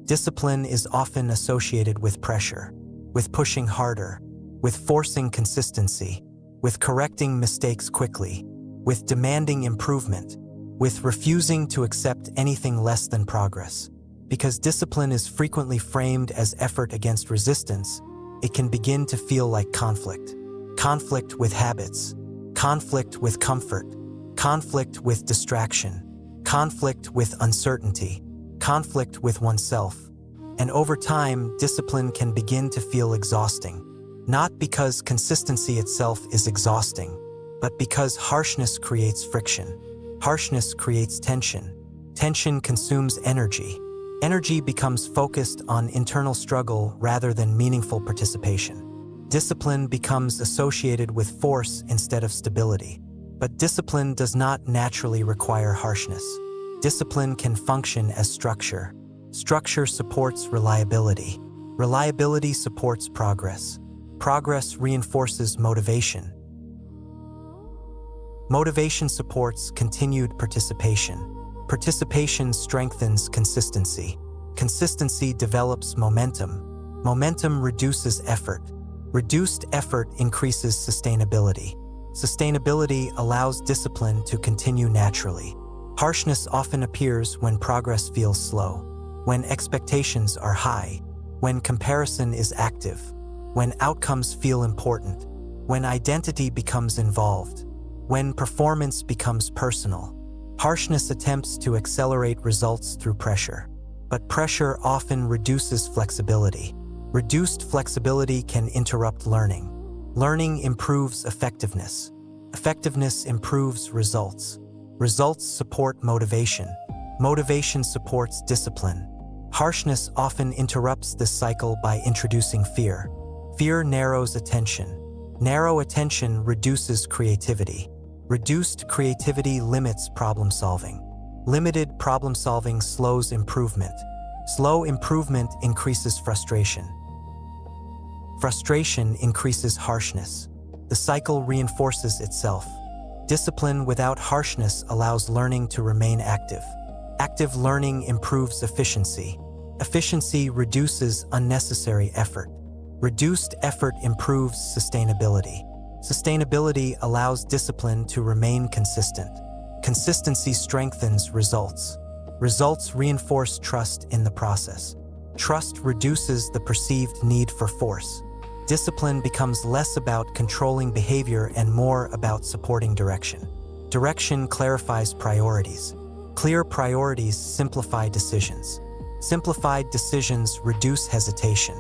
Discipline is often associated with pressure, with pushing harder, with forcing consistency, with correcting mistakes quickly, with demanding improvement, with refusing to accept anything less than progress. Because discipline is frequently framed as effort against resistance, it can begin to feel like conflict. Conflict with habits, conflict with comfort, conflict with distraction, conflict with uncertainty, conflict with oneself. And over time, discipline can begin to feel exhausting. Not because consistency itself is exhausting, but because harshness creates friction. Harshness creates tension. Tension consumes energy. Energy becomes focused on internal struggle rather than meaningful participation. Discipline becomes associated with force instead of stability. But discipline does not naturally require harshness. Discipline can function as structure. Structure supports reliability. Reliability supports progress. Progress reinforces motivation. Motivation supports continued participation. Participation strengthens consistency. Consistency develops momentum. Momentum reduces effort. Reduced effort increases sustainability. Sustainability allows discipline to continue naturally. Harshness often appears when progress feels slow, when expectations are high, when comparison is active, when outcomes feel important, when identity becomes involved, when performance becomes personal. Harshness attempts to accelerate results through pressure, but pressure often reduces flexibility. Reduced flexibility can interrupt learning. Learning improves effectiveness. Effectiveness improves results. Results support motivation. Motivation supports discipline. Harshness often interrupts this cycle by introducing fear. Fear narrows attention. Narrow attention reduces creativity. Reduced creativity limits problem-solving. Limited problem-solving slows improvement. Slow improvement increases frustration. Frustration increases harshness. The cycle reinforces itself. Discipline without harshness allows learning to remain active. Active learning improves efficiency. Efficiency reduces unnecessary effort. Reduced effort improves sustainability. Sustainability allows discipline to remain consistent. Consistency strengthens results. Results reinforce trust in the process. Trust reduces the perceived need for force. Discipline becomes less about controlling behavior and more about supporting direction. Direction clarifies priorities. Clear priorities simplify decisions. Simplified decisions reduce hesitation.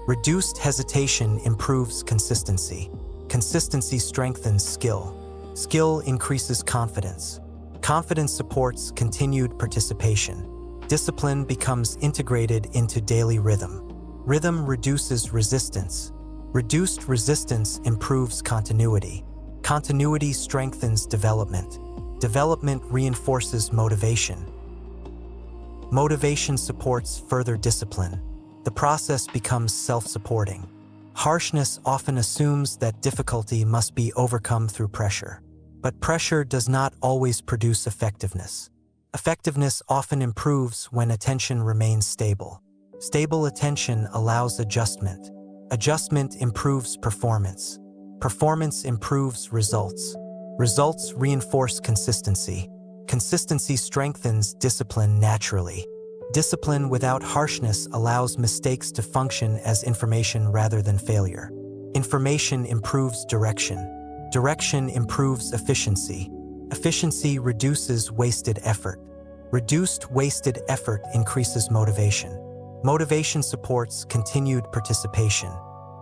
Reduced hesitation improves consistency. Consistency strengthens skill. Skill increases confidence. Confidence supports continued participation. Discipline becomes integrated into daily rhythm. Rhythm reduces resistance. Reduced resistance improves continuity. Continuity strengthens development. Development reinforces motivation. Motivation supports further discipline. The process becomes self-supporting. Harshness often assumes that difficulty must be overcome through pressure. But pressure does not always produce effectiveness. Effectiveness often improves when attention remains stable. Stable attention allows adjustment. Adjustment improves performance. Performance improves results. Results reinforce consistency. Consistency strengthens discipline naturally. Discipline without harshness allows mistakes to function as information rather than failure. Information improves direction. Direction improves efficiency. Efficiency reduces wasted effort. Reduced wasted effort increases motivation. Motivation supports continued participation.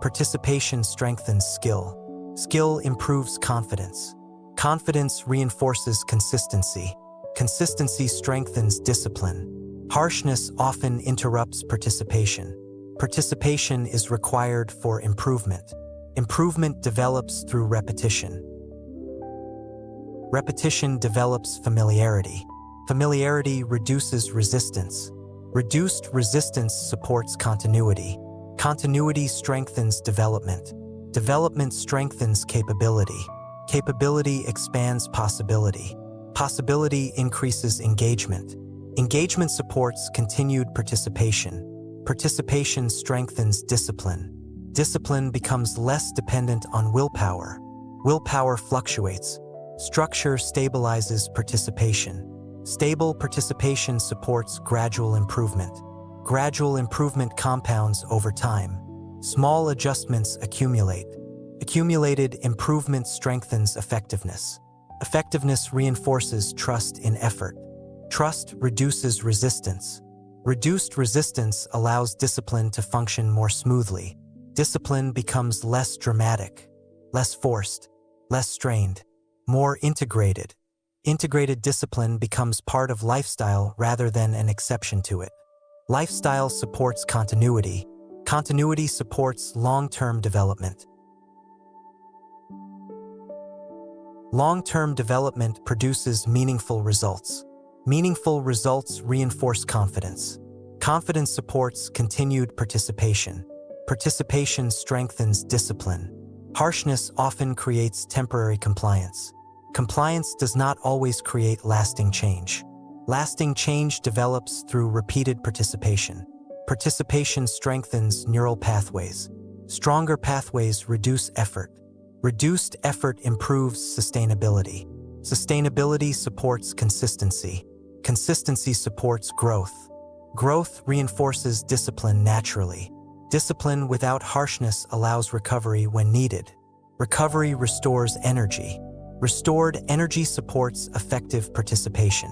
Participation strengthens skill. Skill improves confidence. Confidence reinforces consistency. Consistency strengthens discipline. Harshness often interrupts participation. Participation is required for improvement. Improvement develops through repetition. Repetition develops familiarity. Familiarity reduces resistance. Reduced resistance supports continuity. Continuity strengthens development. Development strengthens capability. Capability expands possibility. Possibility increases engagement. Engagement supports continued participation. Participation strengthens discipline. Discipline becomes less dependent on willpower. Willpower fluctuates. Structure stabilizes participation. Stable participation supports gradual improvement. Gradual improvement compounds over time. Small adjustments accumulate. Accumulated improvement strengthens effectiveness. Effectiveness reinforces trust in effort. Trust reduces resistance. Reduced resistance allows discipline to function more smoothly. Discipline becomes less dramatic, less forced, less strained, more integrated. Integrated discipline becomes part of lifestyle rather than an exception to it. Lifestyle supports continuity. Continuity supports long-term development. Long-term development produces meaningful results. Meaningful results reinforce confidence. Confidence supports continued participation. Participation strengthens discipline. Harshness often creates temporary compliance. Compliance does not always create lasting change. Lasting change develops through repeated participation. Participation strengthens neural pathways. Stronger pathways reduce effort. Reduced effort improves sustainability. Sustainability supports consistency. Consistency supports growth. Growth reinforces discipline naturally. Discipline without harshness allows recovery when needed. Recovery restores energy. Restored energy supports effective participation.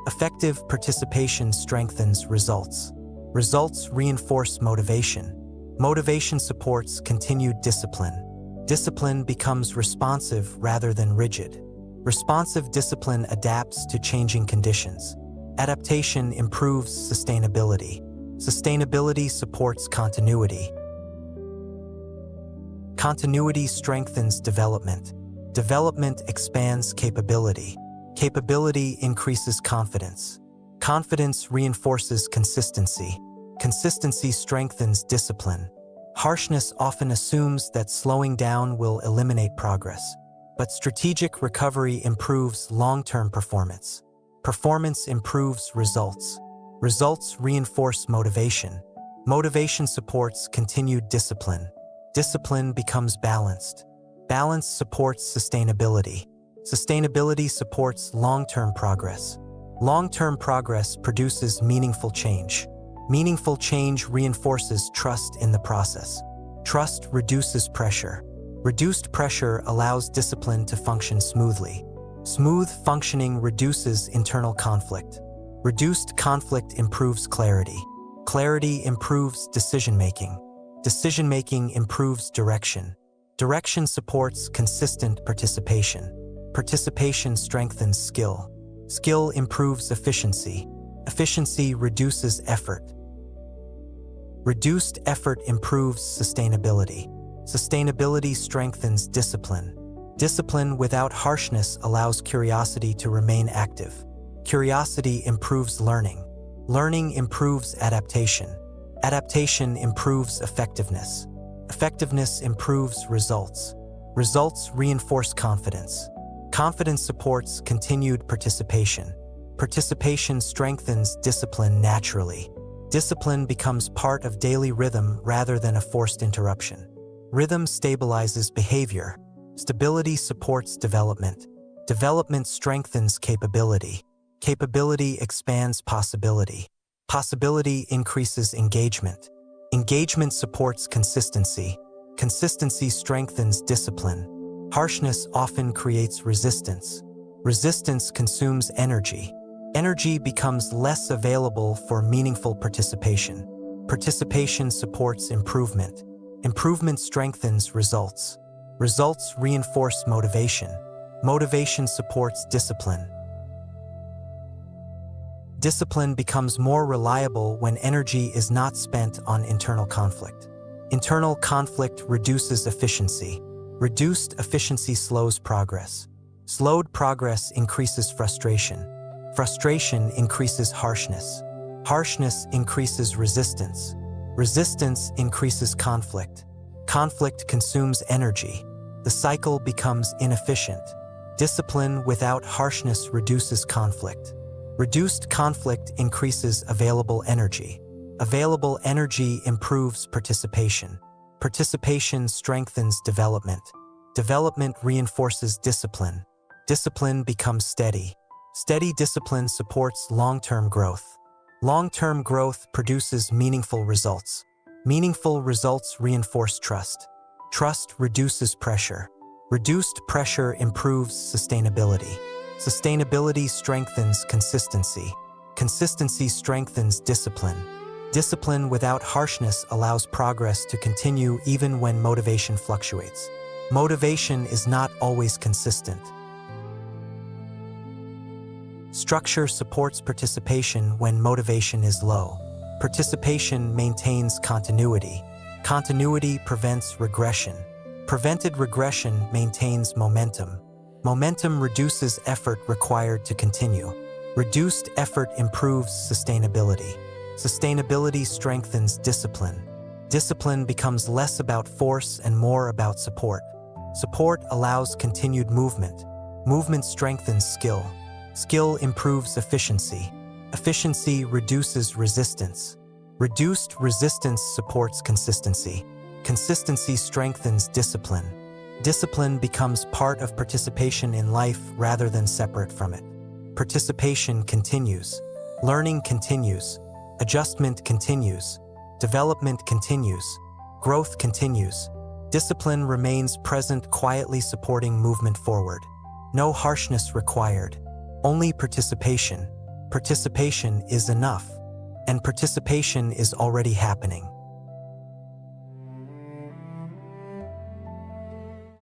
Effective participation strengthens results. Results reinforce motivation. Motivation supports continued discipline. Discipline becomes responsive rather than rigid. Responsive discipline adapts to changing conditions. Adaptation improves sustainability. Sustainability supports continuity. Continuity strengthens development. Development expands capability. Capability increases confidence. Confidence reinforces consistency. Consistency strengthens discipline. Harshness often assumes that slowing down will eliminate progress, but strategic recovery improves long-term performance. Performance improves results. Results reinforce motivation. Motivation supports continued discipline. Discipline becomes balanced. Balance supports sustainability. Sustainability supports long-term progress. Long-term progress produces meaningful change. Meaningful change reinforces trust in the process. Trust reduces pressure. Reduced pressure allows discipline to function smoothly. Smooth functioning reduces internal conflict. Reduced conflict improves clarity. Clarity improves decision-making. Decision-making improves direction. Direction supports consistent participation. Participation strengthens skill. Skill improves efficiency. Efficiency reduces effort. Reduced effort improves sustainability. Sustainability strengthens discipline. Discipline without harshness allows curiosity to remain active. Curiosity improves learning. Learning improves adaptation. Adaptation improves effectiveness. Effectiveness improves results. Results reinforce confidence. Confidence supports continued participation. Participation strengthens discipline naturally. Discipline becomes part of daily rhythm rather than a forced interruption. Rhythm stabilizes behavior. Stability supports development. Development strengthens capability. Capability expands possibility. Possibility increases engagement. Engagement supports consistency. Consistency strengthens discipline. Harshness often creates resistance. Resistance consumes energy. Energy becomes less available for meaningful participation. Participation supports improvement. Improvement strengthens results. Results reinforce motivation. Motivation supports discipline. Discipline becomes more reliable when energy is not spent on internal conflict. Internal conflict reduces efficiency. Reduced efficiency slows progress. Slowed progress increases frustration. Frustration increases harshness. Harshness increases resistance. Resistance increases conflict. Conflict consumes energy. The cycle becomes inefficient. Discipline without harshness reduces conflict. Reduced conflict increases available energy. Available energy improves participation. Participation strengthens development. Development reinforces discipline. Discipline becomes steady. Steady discipline supports long-term growth. Long-term growth produces meaningful results. Meaningful results reinforce trust. Trust reduces pressure. Reduced pressure improves sustainability. Sustainability strengthens consistency. Consistency strengthens discipline. Discipline without harshness allows progress to continue even when motivation fluctuates. Motivation is not always consistent. Structure supports participation when motivation is low. Participation maintains continuity. Continuity prevents regression. Prevented regression maintains momentum. Momentum reduces effort required to continue. Reduced effort improves sustainability. Sustainability strengthens discipline. Discipline becomes less about force and more about support. Support allows continued movement. Movement strengthens skill. Skill improves efficiency. Efficiency reduces resistance. Reduced resistance supports consistency. Consistency strengthens discipline. Discipline becomes part of participation in life rather than separate from it. Participation continues. Learning continues. Adjustment continues. Development continues. Growth continues. Discipline remains present, quietly supporting movement forward. No harshness required. Only participation. Participation is enough. And participation is already happening.